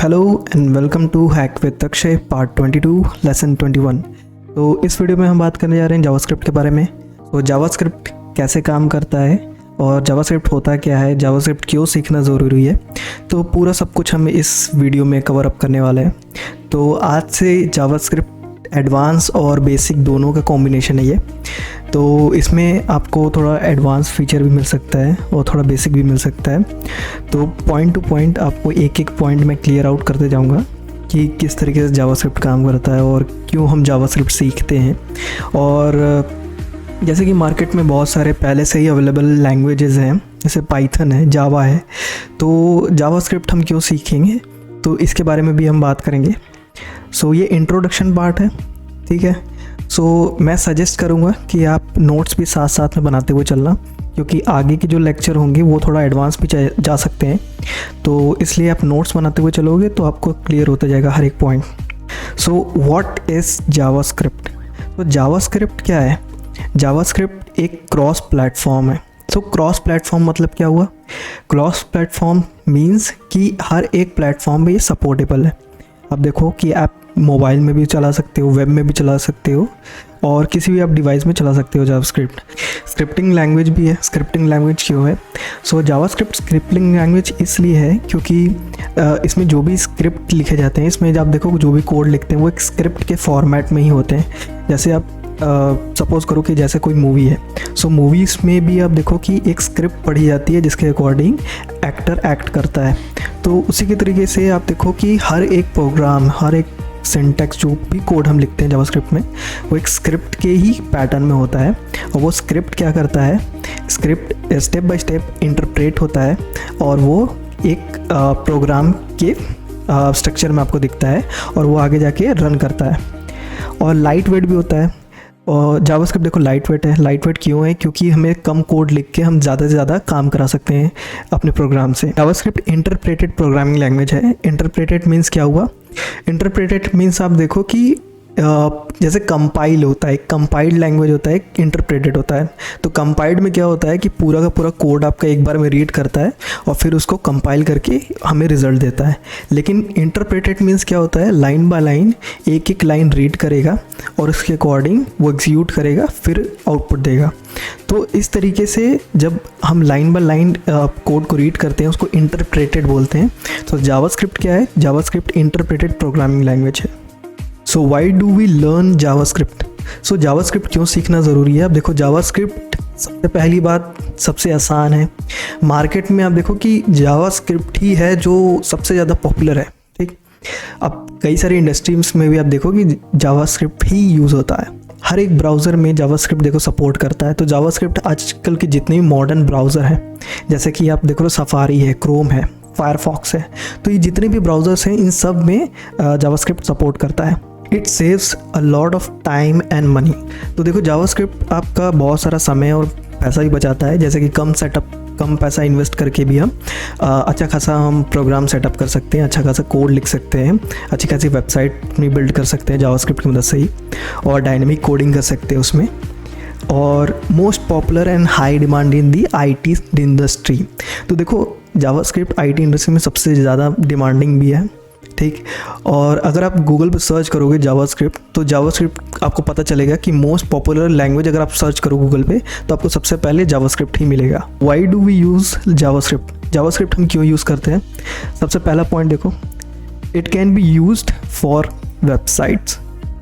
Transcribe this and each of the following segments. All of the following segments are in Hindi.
Hello and welcome to hack with Akshay part 22 lesson 21। तो इस वीडियो में हम बात करने जा रहे हैं जावास्क्रिप्ट के बारे में। तो जावास्क्रिप्ट कैसे काम करता है और जावास्क्रिप्ट होता क्या है, जावास्क्रिप्ट क्यों सीखना ज़रूरी है, तो पूरा सब कुछ हम इस वीडियो में कवर अप करने वाले हैं। तो आज से जावास्क्रिप्ट एडवांस और बेसिक दोनों का कॉम्बिनेशन है ये। तो इसमें आपको थोड़ा एडवांस फीचर भी मिल सकता है और थोड़ा बेसिक भी मिल सकता है। तो पॉइंट टू पॉइंट आपको एक एक पॉइंट में क्लियर आउट करते जाऊंगा कि किस तरीके से जावास्क्रिप्ट काम करता है और क्यों हम जावास्क्रिप्ट सीखते हैं। और जैसे कि मार्केट में बहुत सारे पहले से ही अवेलेबल लैंग्वेजेस हैं, जैसे पाइथन है, जावा है, तो जावास्क्रिप्ट हम क्यों सीखेंगे, तो इसके बारे में भी हम बात करेंगे। सो ये इंट्रोडक्शन पार्ट है, ठीक है। सो मैं सजेस्ट करूँगा कि आप नोट्स भी साथ साथ में बनाते हुए चलना, क्योंकि आगे के जो लेक्चर होंगे वो थोड़ा एडवांस भी जा सकते हैं। तो इसलिए आप नोट्स बनाते हुए चलोगे तो आपको क्लियर होता जाएगा हर एक point. So what is JavaScript? तो जावास्क्रिप्ट क्या है? जावास्क्रिप्ट एक क्रॉस प्लेटफॉर्म है। सो क्रॉस प्लेटफॉर्म मतलब क्या हुआ? क्रॉस प्लेटफॉर्म मीन्स कि हर एक प्लेटफॉर्म में ये सपोर्टेबल है। आप देखो कि आप मोबाइल में भी चला सकते हो, वेब में भी चला सकते हो और किसी भी आप डिवाइस में चला सकते हो जावास्क्रिप्ट। स्क्रिप्टिंग लैंग्वेज भी है। स्क्रिप्टिंग लैंग्वेज क्यों है? सो जावास्क्रिप्ट स्क्रिप्टिंग लैंग्वेज इसलिए है क्योंकि इसमें जो भी स्क्रिप्ट लिखे जाते हैं, इसमें आप देखो जो भी कोड लिखते हैं वो एक स्क्रिप्ट के फॉर्मेट में ही होते हैं। जैसे आप सपोज़ करो कि जैसे कोई मूवी है, सो मूवीज़ में भी आप देखो कि एक स्क्रिप्ट पढ़ी जाती है जिसके अकॉर्डिंग एक्टर एक्ट करता है। तो उसी के तरीके से आप देखो कि हर एक प्रोग्राम, हर एक सिंटैक्स, जो भी कोड हम लिखते हैं जावास्क्रिप्ट में, वो एक स्क्रिप्ट के ही पैटर्न में होता है। और वो स्क्रिप्ट क्या करता है? Script step by step interpret होता है और वो एक प्रोग्राम के स्ट्रक्चर में आपको दिखता है और वो आगे जाके रन करता है। और लाइट वेट भी होता है। और जावास्क्रिप्ट देखो लाइट वेट है। लाइट वेट क्यों है? क्योंकि हमें कम कोड लिख के हम ज़्यादा से ज़्यादा काम करा सकते हैं अपने प्रोग्राम से। जावास्क्रिप्ट इंटरप्रेटेड प्रोग्रामिंग लैंग्वेज है। इंटरप्रेटेड मीन्स क्या हुआ? इंटरप्रेटेड मीन्स आप देखो कि जैसे कंपाइल होता है, कंपाइल्ड लैंग्वेज होता है, इंटरप्रेटेड होता है। तो कंपाइल्ड में क्या होता है कि पूरा का पूरा कोड आपका एक बार में रीड करता है और फिर उसको कंपाइल करके हमें रिजल्ट देता है। लेकिन इंटरप्रेटेड मीन्स क्या होता है? लाइन बाय लाइन एक एक लाइन रीड करेगा और उसके अकॉर्डिंग वो एग्जीक्यूट करेगा, फिर आउटपुट देगा। तो इस तरीके से जब हम लाइन बाय लाइन कोड को रीड करते हैं उसको इंटरप्रेटेड बोलते हैं। तो जावास्क्रिप्ट क्या है? जावास्क्रिप्ट इंटरप्रेटेड प्रोग्रामिंग लैंग्वेज है। So why do we learn JavaScript? So JavaScript क्यों सीखना ज़रूरी है? अब देखो जावास्क्रिप्ट सबसे पहली बात सबसे आसान है। मार्केट में आप देखो कि जावास्क्रिप्ट ही है जो सबसे ज़्यादा पॉपुलर है, ठीक। अब कई सारी इंडस्ट्रीज में भी आप देखो कि जावास्क्रिप्ट ही यूज़ होता है। हर एक ब्राउज़र में जावास्क्रिप्ट देखो सपोर्ट करता है। तो जावास्क्रिप्ट आजकल के जितने भी मॉडर्न ब्राउज़र हैं, जैसे कि आप देखो सफारी है, क्रोम है, फायरफॉक्स है, तो ये जितने भी ब्राउज़र्स हैं इन सब में जावास्क्रिप्ट सपोर्ट करता है। It saves a lot of time and money. तो देखो जावास्क्रिप्ट आपका बहुत सारा समय और पैसा भी बचाता है। जैसे कि कम पैसा इन्वेस्ट करके भी हम अच्छा खासा हम प्रोग्राम सेटअप कर सकते हैं, अच्छा खासा कोड लिख सकते हैं, अच्छी खासी वेबसाइट अपनी बिल्ड कर सकते हैं जावास्क्रिप्ट की मदद से ही, और डायनेमिक कोडिंग कर सकते हैं उसमें। और most popular and high demand in the IT industry. तो देखो जावास्क्रिप्ट IT इंडस्ट्री में सबसे ज़्यादा डिमांडिंग भी है, ठीक। और अगर आप गूगल पर सर्च करोगे जावास्क्रिप्ट, तो जावास्क्रिप्ट आपको पता चलेगा कि मोस्ट पॉपुलर लैंग्वेज अगर आप सर्च करो गूगल पे तो आपको सबसे पहले जावास्क्रिप्ट ही मिलेगा। Why do we use JavaScript? JavaScript हम क्यों यूज़ करते हैं? सबसे पहला पॉइंट देखो, it can be used for websites,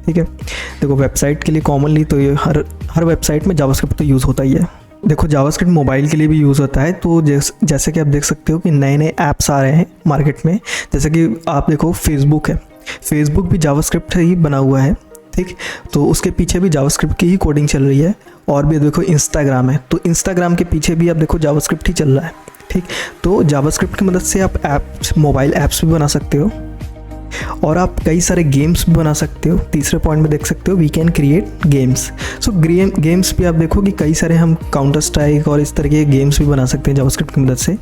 ठीक है। देखो वेबसाइट के लिए कॉमनली तो ये हर वेबसाइट में जावास्क्रिप्ट तो यूज़ होता ही है। देखो जावास्क्रिप्ट मोबाइल के लिए भी यूज़ होता है। तो जैसे कि आप देख सकते हो कि नए नए ऐप्स आ रहे हैं मार्केट में। जैसे कि आप देखो फेसबुक है, फेसबुक भी जावास्क्रिप्ट ही बना हुआ है, ठीक। तो उसके पीछे भी जावास्क्रिप्ट की ही कोडिंग चल रही है। और भी देखो इंस्टाग्राम है, तो इंस्टाग्राम के पीछे भी आप देखो जावास्क्रिप्ट ही चल रहा है, ठीक। तो जावास्क्रिप्ट की मदद से आप ऐप्स, मोबाइल ऐप्स भी बना सकते हो और आप कई सारे गेम्स भी बना सकते हो। तीसरे पॉइंट में देख सकते हो we can create games. So games भी आप देखो कि कई सारे हम काउंटर स्ट्राइक और इस तरह के गेम्स भी बना सकते हैं जावास्क्रिप्ट की मदद से।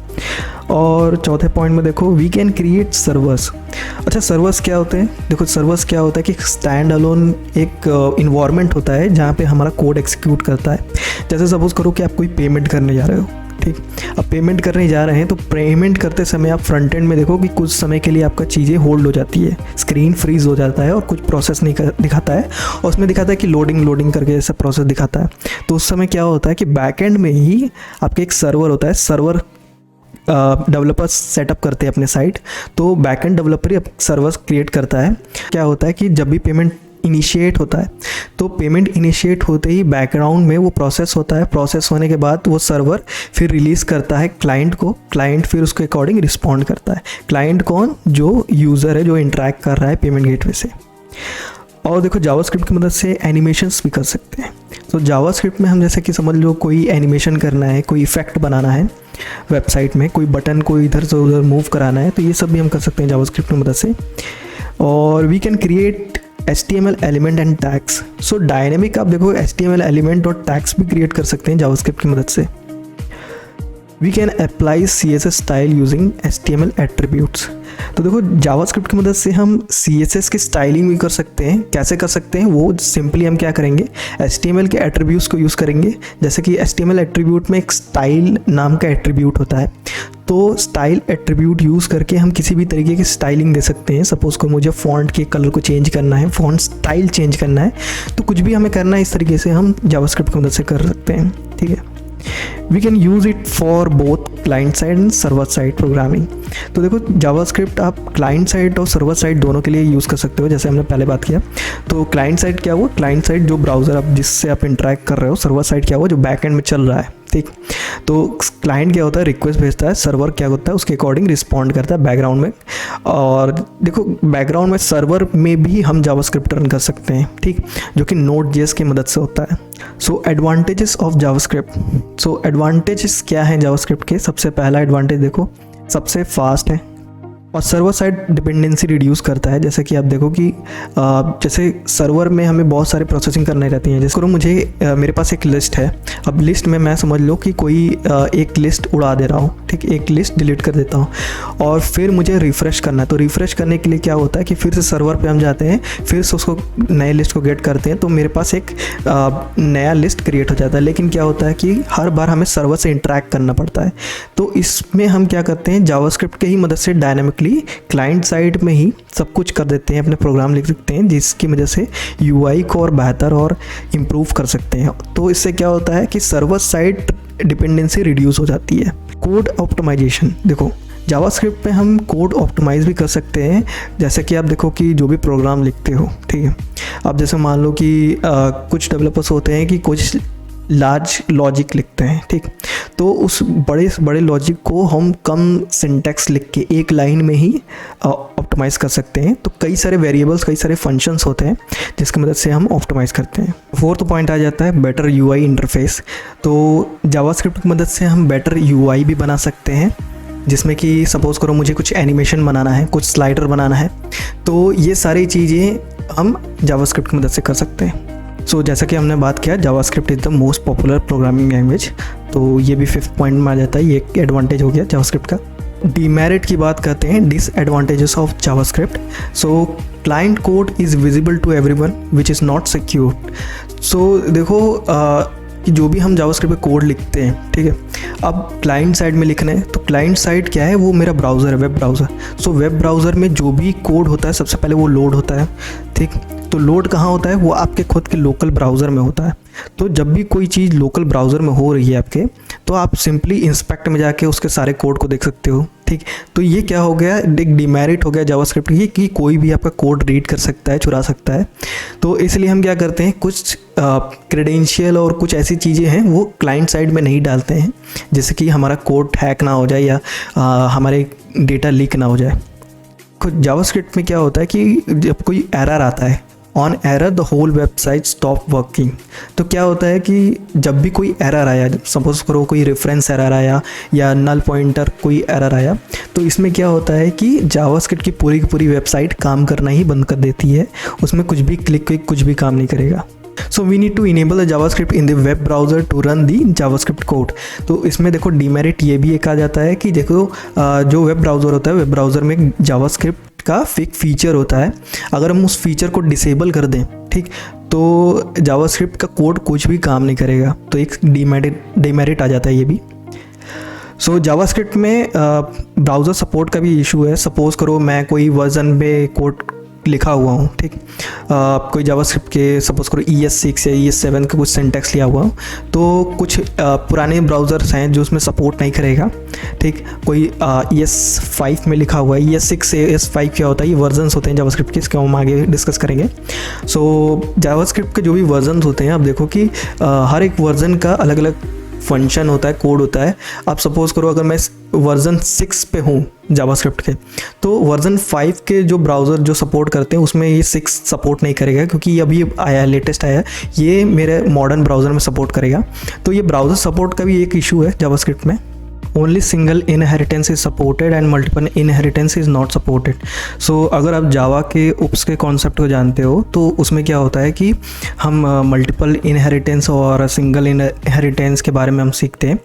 और चौथे पॉइंट में देखो वी कैन क्रिएट सर्वर्स। अच्छा सर्वर्स क्या होते हैं? देखो सर्वर्स क्या होता है कि स्टैंड अलोन एक इन्वायरमेंट होता है जहाँ पे हमारा कोड एग्जीक्यूट करता है। जैसे सपोज करो कि आप कोई पेमेंट करने जा रहे हो, ठीक। अब पेमेंट करने जा रहे हैं तो पेमेंट करते समय आप फ्रंट एंड में देखो कि कुछ समय के लिए आपका चीज़ें होल्ड हो जाती है, स्क्रीन फ्रीज हो जाता है और कुछ प्रोसेस नहीं दिखाता है, और उसमें दिखाता है कि लोडिंग करके ऐसा प्रोसेस दिखाता है। तो उस समय क्या होता है कि बैक एंड में ही आपके एक सर्वर होता है, सर्वर डेवलपर्स सेटअप करते हैं अपने साइट, तो बैकएंड डेवलपर ही सर्वर क्रिएट करता है। क्या होता है कि जब भी पेमेंट इनिशिएट होता है तो पेमेंट इनिशिएट होते ही बैकग्राउंड में वो प्रोसेस होता है, प्रोसेस होने के बाद वो सर्वर फिर रिलीज़ करता है क्लाइंट को, क्लाइंट फिर उसके अकॉर्डिंग रिस्पॉन्ड करता है। क्लाइंट कौन? जो यूज़र है, जो इंटरेक्ट कर रहा है पेमेंट गेटवे से। और देखो जावास्क्रिप्ट की मदद से एनिमेशंस भी कर सकते हैं। तो जावास्क्रिप्ट में हम जैसे कि समझ लो कोई एनिमेशन करना है, कोई इफेक्ट बनाना है वेबसाइट में, कोई बटन को इधर से उधर मूव कराना है, तो ये सब भी हम कर सकते हैं जावास्क्रिप्ट की मदद से। और we can create HTML element and tags. So dynamic आप देखो HTML एलिमेंट और टैग्स भी क्रिएट कर सकते हैं जावास्क्रिप्ट की मदद से। We can apply CSS style using HTML attributes. तो देखो जावास्क्रिप्ट की मदद से हम CSS की स्टाइलिंग भी कर सकते हैं। कैसे कर सकते हैं वो सिंपली हम क्या करेंगे, HTML के एट्रीब्यूट्स को यूज़ करेंगे। जैसे कि HTML एट्रीब्यूट में एक स्टाइल नाम का एट्रीब्यूट होता है, तो स्टाइल एट्रीब्यूट यूज़ करके हम किसी भी तरीके की स्टाइलिंग दे सकते हैं। सपोज़ को मुझे फ़ॉन्ट के कलर को चेंज करना है, फ़ॉन्ट स्टाइल चेंज करना है, तो कुछ भी हमें करना है इस तरीके से हम जावास्क्रिप्ट की मदद से कर सकते हैं। ठीक है, we can use it for both client side and server side programming. तो देखो जावास्क्रिप्ट आप क्लाइंट साइड और सर्वर साइड दोनों के लिए यूज़ कर सकते हो, जैसे हमने पहले बात किया। तो क्लाइंट साइड क्या हुआ, क्लाइंट साइड जो ब्राउज़र आप जिससे आप इंटरेक्ट कर रहे हो, सर्वर साइड क्या हुआ जो बैक एंड में चल रहा है। ठीक, तो क्लाइंट क्या होता है, रिक्वेस्ट भेजता है, सर्वर क्या होता है उसके अकॉर्डिंग रिस्पॉन्ड करता है बैकग्राउंड में। और देखो बैकग्राउंड में सर्वर में भी हम जावास्क्रिप्ट रन कर सकते हैं, ठीक, जो कि Node.js की मदद से होता है। So advantages of JavaScript. So advantages क्या हैं जावास्क्रिप्ट के? सबसे पहला एडवांटेज देखो, सबसे फास्ट है और सर्वर साइड डिपेंडेंसी रिड्यूस करता है। जैसे कि आप देखो कि जैसे सर्वर में हमें बहुत सारे प्रोसेसिंग करनी रहती हैं। जैसे करो मुझे मेरे पास एक लिस्ट है, अब लिस्ट में मैं समझ लो कि कोई एक लिस्ट उड़ा दे रहा हूँ, ठीक, एक लिस्ट डिलीट कर देता हूँ और फिर मुझे रिफ़्रेश करना है। तो रिफ़्रेश करने के लिए क्या होता है कि फिर से सर्वर पे हम जाते हैं, फिर से उसको नए लिस्ट को गेट करते हैं, तो मेरे पास एक नया लिस्ट क्रिएट हो जाता है। लेकिन क्या होता है कि हर बार हमें सर्वर से इंटरेक्ट करना पड़ता है। तो इसमें हम क्या करते हैं, जावास्क्रिप्ट के ही मदद से डायनामिकली क्लाइंट साइड में ही सब कुछ कर देते हैं, अपने प्रोग्राम लिख सकते हैं, जिसकी वजह से UI को और बेहतर और इम्प्रूव कर सकते हैं। तो इससे क्या होता है कि सर्वर साइड डिपेंडेंसी रिड्यूस हो जाती है। कोड ऑप्टिमाइजेशन, देखो जावास्क्रिप्ट पे हम कोड ऑप्टिमाइज़ भी कर सकते हैं। जैसे कि आप देखो कि जो भी प्रोग्राम लिखते हो, ठीक है, आप जैसे मान लो कि कुछ डेवलपर्स होते हैं कि कुछ लार्ज लॉजिक लिखते हैं, ठीक, तो उस बड़े लॉजिक को हम कम सिंटैक्स लिख के एक लाइन में ही ऑप्टिमाइज़ कर सकते हैं। तो कई सारे वेरिएबल्स, कई सारे फंक्शंस होते हैं जिसकी मदद से हम ऑप्टिमाइज़ करते हैं। फोर्थ पॉइंट आ जाता है बेटर UI इंटरफेस। तो जावास्क्रिप्ट की मदद से हम बेटर UI भी बना सकते हैं, जिसमें कि सपोज़ करो मुझे कुछ एनिमेशन बनाना है, कुछ स्लाइडर बनाना है, तो ये सारी चीज़ें हम जावास्क्रिप्ट की मदद से कर सकते हैं। सो जैसा कि हमने बात किया, JavaScript is the most popular programming language, तो ये भी 5th पॉइंट में आ जाता है। ये एक एडवांटेज हो गया जावास्क्रिप्ट का। डीमेरिट की बात करते हैं, disadvantages of JavaScript. So client code is visible to everyone which is not secure. So देखो कि जो भी हम जावास्क्रिप्ट पे कोड लिखते हैं, ठीक है, अब क्लाइंट साइड में लिखना है, तो क्लाइंट साइड क्या है, वो मेरा ब्राउज़र है, web browser. So web browser में जो भी कोड होता है सबसे पहले वो लोड होता है, ठीक, तो लोड कहाँ होता है, वो आपके खुद के लोकल ब्राउज़र में होता है। तो जब भी कोई चीज़ लोकल ब्राउज़र में हो रही है आपके, तो आप सिंपली इंस्पेक्ट में जाके उसके सारे कोड को देख सकते हो, ठीक। तो ये क्या हो गया, एक डिमेरिट हो गया जावास्क्रिप्ट की कि कोई भी आपका कोड रीड कर सकता है, चुरा सकता है। तो इसलिए हम क्या करते हैं, कुछ क्रेडेंशियल और कुछ ऐसी चीज़ें हैं वो क्लाइंट साइड में नहीं डालते हैं, जैसे कि हमारा कोड हैक ना हो जाए या हमारे डेटा लीक ना हो जाए। जावास्क्रिप्ट में क्या होता है कि जब कोई एरर आता है, on error the whole website stop working. तो क्या होता है कि जब भी कोई एरर आया, सपोज करो कोई रेफरेंस एरर आया या नल पॉइंटर कोई एरर आया, तो इसमें क्या होता है कि जावास्क्रिप्ट की पूरी वेबसाइट काम करना ही बंद कर देती है, उसमें कुछ भी क्लिक कुछ भी काम नहीं करेगा। So we need to enable the JavaScript in the web browser to run the JavaScript code. तो इसमें देखो डीमेरिट ये भी एक आ जाता है कि देखो जो वेब ब्राउज़र होता है, वेब ब्राउज़र में जावास्क्रिप्ट का फिक फीचर होता है, अगर हम उस फीचर को डिसेबल कर दें, ठीक, तो जावास्क्रिप्ट का कोड कुछ भी काम नहीं करेगा। तो एक डीमेरिट आ जाता है ये भी। सो जावास्क्रिप्ट में ब्राउज़र सपोर्ट का भी इशू है। सपोज़ करो मैं कोई वर्जन पे कोड लिखा हुआ हूँ, ठीक, कोई जावास्क्रिप्ट के सपोज़ करो ES6 या ES7 का कुछ सिंटैक्स लिया हुआ हूँ, तो कुछ पुराने ब्राउज़र्स हैं जो उसमें सपोर्ट नहीं करेगा, ठीक। कोई ES5 में लिखा हुआ है, ES6 से ES5 क्या होता है, ये वर्जन्स होते हैं जावास्क्रिप्ट के, इसके हम आगे डिस्कस करेंगे। सो जावास्क्रिप्ट के जो भी वर्जन्स होते हैं, आप देखो कि हर एक वर्जन का अलग अलग फंक्शन होता है, कोड होता है। आप सपोज़ करो अगर मैं वर्जन 6 पे हूँ जावास्क्रिप्ट के, तो वर्जन 5 के जो ब्राउज़र जो सपोर्ट करते हैं उसमें ये 6 सपोर्ट नहीं करेगा, क्योंकि ये अभी आया है, लेटेस्ट आया है, ये मेरे मॉडर्न ब्राउज़र में सपोर्ट करेगा। तो ये ब्राउज़र सपोर्ट का भी एक इशू है जावास्क्रिप्ट में। Only single inheritance is supported and multiple inheritance is not supported. So अगर आप जावा के उप्स के कॉन्सेप्ट को जानते हो तो उसमें क्या होता है कि हम मल्टीपल इनहेरिटेंस और सिंगल इनहेरिटेंस के बारे में हम सीखते हैं।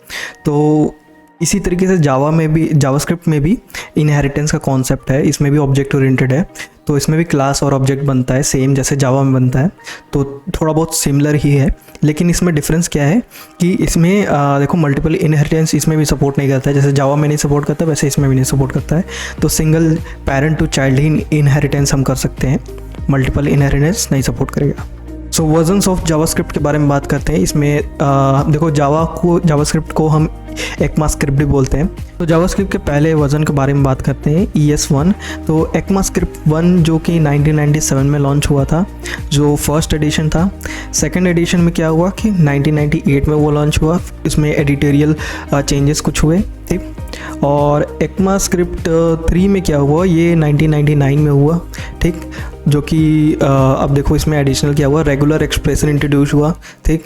तो इसी तरीके से जावास्क्रिप्ट में भी इनहेरिटेंस का कॉन्सेप्ट है, इसमें भी ऑब्जेक्ट ओरिएंटेड है, तो इसमें भी क्लास और ऑब्जेक्ट बनता है सेम जैसे जावा में बनता है, तो थोड़ा बहुत सिमिलर ही है। लेकिन इसमें डिफरेंस क्या है कि इसमें देखो मल्टीपल इनहेरिटेंस इसमें भी सपोर्ट नहीं करता है, जैसे जावा में नहीं सपोर्ट करता वैसे इसमें भी नहीं सपोर्ट करता है। तो सिंगल पेरेंट टू चाइल्ड ही इनहेरिटेंस हम कर सकते हैं, मल्टीपल इनहेरिटेंस नहीं सपोर्ट करेगा। सो वर्जन्स ऑफ जावास्क्रिप्ट के बारे में बात करते हैं। इसमें देखो जावास्क्रिप्ट को हम ECMAScript भी बोलते हैं। तो जावास्क्रिप्ट के पहले वर्जन के बारे में बात करते हैं, ES1। तो ECMAScript 1 जो कि 1997 में लॉन्च हुआ था, जो फर्स्ट एडिशन था। सेकंड एडिशन में क्या हुआ कि 1998 में वो लॉन्च हुआ, इसमें एडिटोरियल चेंजेस कुछ हुए, ठीक। और ECMAScript 3 में क्या हुआ, ये 1999 में हुआ, ठीक, जो कि अब देखो इसमें एडिशनल क्या हुआ, रेगुलर एक्सप्रेशन इंट्रोड्यूस हुआ, ठीक।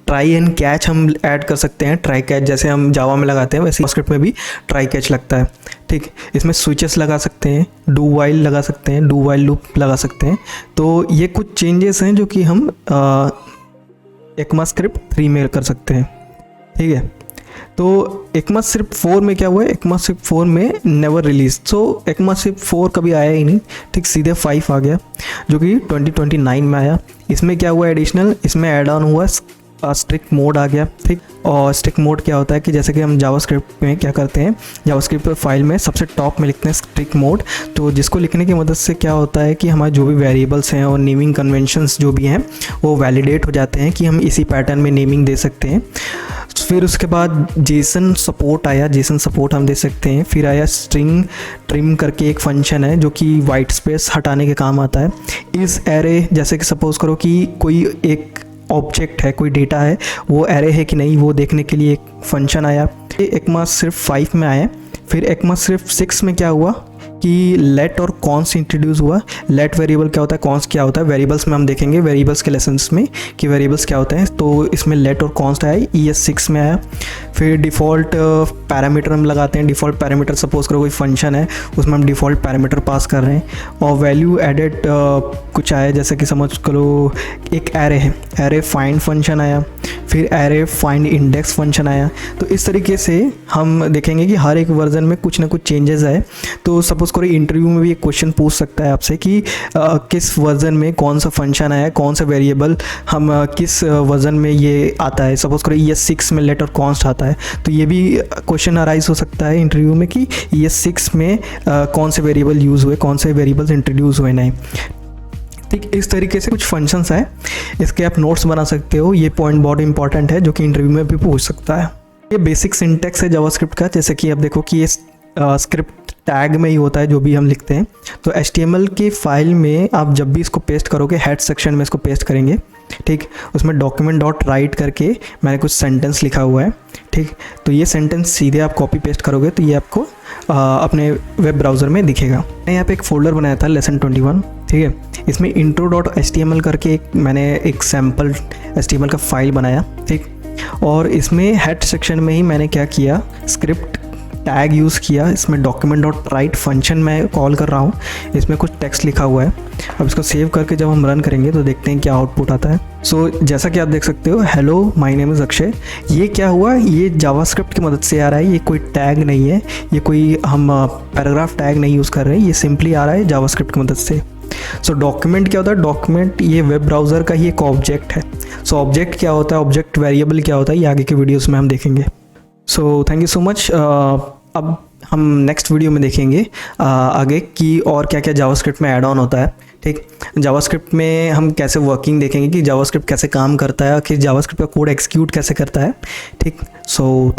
ट्राई एंड कैच हम ऐड कर सकते हैं, ट्राई कैच जैसे हम जावा में लगाते हैं वैसे जावास्क्रिप्ट में भी ट्राई कैच लगता है, ठीक। इसमें स्विचेस लगा सकते हैं, डू वाइल लगा सकते हैं, डू वाइल लूप लगा सकते हैं। तो ये कुछ चेंजेस हैं जो कि हम ECMAScript 3 में कर सकते हैं, ठीक है। तो ECMAScript 4 में क्या हुआ है, ECMAScript 4 में नेवर रिलीज, तो ECMAScript 4 कभी आया ही नहीं, ठीक। सीधे 5 आ गया जो कि 2029 में आया। इसमें क्या हुआ एडिशनल, इसमें ऐड ऑन हुआ स्ट्रिक्ट मोड आ गया, ठीक। और स्ट्रिक्ट मोड क्या होता है कि जैसे कि हम जावास्क्रिप्ट में क्या करते हैं, जावास्क्रिप्ट फाइल में सबसे टॉप में लिखते हैं स्ट्रिक्ट मोड, तो जिसको लिखने की मदद से क्या होता है कि हमारे जो भी वेरिएबल्स हैं और नेमिंग कन्वेंशंस जो भी हैं वो वैलिडेट हो जाते हैं कि हम इसी पैटर्न में नेमिंग दे सकते हैं। फिर उसके बाद जेसन सपोर्ट आया, जेसन सपोर्ट हम दे सकते हैं। फिर आया स्ट्रिंग ट्रिम करके एक फंक्शन है जो कि वाइट स्पेस हटाने के काम आता है। इस एरे जैसे कि सपोज़ करो कि कोई एक ऑब्जेक्ट है, कोई डेटा है, वो एरे है कि नहीं वो देखने के लिए एक फंक्शन आया। ये ECMAScript 5 में आया। फिर ECMAScript 6 में क्या हुआ कि लेट और कॉन्स इंट्रोड्यूस हुआ। लेट वेरिएबल क्या होता है, कॉन्स क्या होता है, वेरिएबल्स में हम देखेंगे वेरिएबल्स के लेसन्स में कि वेरिएबल्स क्या होते हैं। तो इसमें लेट और कॉन्स आया, ES6 में आया। फिर डिफ़ॉल्ट पैरामीटर हम लगाते हैं, डिफ़ॉल्ट पैरामीटर सपोज करो कोई फंक्शन है उसमें हम डिफ़ॉल्ट पैरामीटर पास कर रहे हैं। और वैल्यू एडेड कुछ आया, जैसे कि समझ करो एक एरे है, एरे फाइंड फंक्शन आया। फिर एरे फाइंड इंडेक्स फंक्शन आया। तो इस तरीके से हम देखेंगे कि हर एक वर्जन में कुछ ना कुछ चेंजेस आए। तो सपोज़ करो इंटरव्यू में भी एक क्वेश्चन पूछ सकता है आपसे कि किस वर्जन में कौन सा फंक्शन आया, कौन सा वेरिएबल हम किस वर्जन में ये आता है। सपोज़ करो ES6 में लेट और कॉन्स्ट आता है, तो ये भी क्वेश्चन अराइज हो सकता है इंटरव्यू में कि ES6 में कौन से वेरिएबल यूज़ हुए, कौन से वेरिएबल्स इंट्रोड्यूस हुए नहीं, ठीक। इस तरीके से कुछ फंक्शंस हैं, इसके आप नोट्स बना सकते हो। ये पॉइंट बहुत इंपॉर्टेंट है जो कि इंटरव्यू में भी पूछ सकता है। ये बेसिक सिंटेक्स है जावास्क्रिप्ट का, जैसे कि आप देखो कि ये स्क्रिप्ट टैग में ही होता है जो भी हम लिखते हैं। तो HTML की फाइल में आप जब भी इसको पेस्ट करोगे, हेड सेक्शन में इसको पेस्ट करेंगे, ठीक। उसमें डॉक्यूमेंट डॉट राइट करके मैंने कुछ सेंटेंस लिखा हुआ है, ठीक। तो ये सेंटेंस सीधे आप कॉपी पेस्ट करोगे तो ये आपको अपने वेब ब्राउज़र में दिखेगा। मैंने यहाँ पे एक फ़ोल्डर बनाया था लेसन 21, ठीक है। इसमें intro.html करके मैंने एक सैम्पल HTML का फाइल बनाया, ठीक। और इसमें हेड सेक्शन में ही मैंने क्या किया, स्क्रिप्ट टैग यूज़ किया। इसमें डॉक्यूमेंट डॉट राइट फंक्शन मैं कॉल कर रहा हूँ, इसमें कुछ टेक्स्ट लिखा हुआ है। अब इसको सेव करके जब हम रन करेंगे तो देखते हैं क्या आउटपुट आता है। सो जैसा कि आप देख सकते हो, hello my name is Akshay. ये क्या हुआ, ये जावास्क्रिप्ट की मदद से आ रहा है, ये कोई टैग नहीं है, ये कोई हम पैराग्राफ टैग नहीं यूज़ कर रहे हैं, ये सिंपली आ रहा है जावास्क्रिप्ट की मदद से। सो डॉक्यूमेंट क्या होता है, डॉक्यूमेंट ये वेब ब्राउज़र का ही एक ऑब्जेक्ट है। सो ऑब्जेक्ट क्या होता है, ऑब्जेक्ट वेरिएबल क्या होता है, ये आगे के वीडियोस में हम देखेंगे। So thank you so much. अब हम नेक्स्ट वीडियो में देखेंगे आगे कि और क्या क्या जावास्क्रिप्ट में ऐड ऑन होता है। ठीक, जावास्क्रिप्ट में हम कैसे वर्किंग देखेंगे कि जावास्क्रिप्ट कैसे काम करता है, कि जावास्क्रिप्ट का कोड एग्जीक्यूट कैसे करता है। ठीक, सो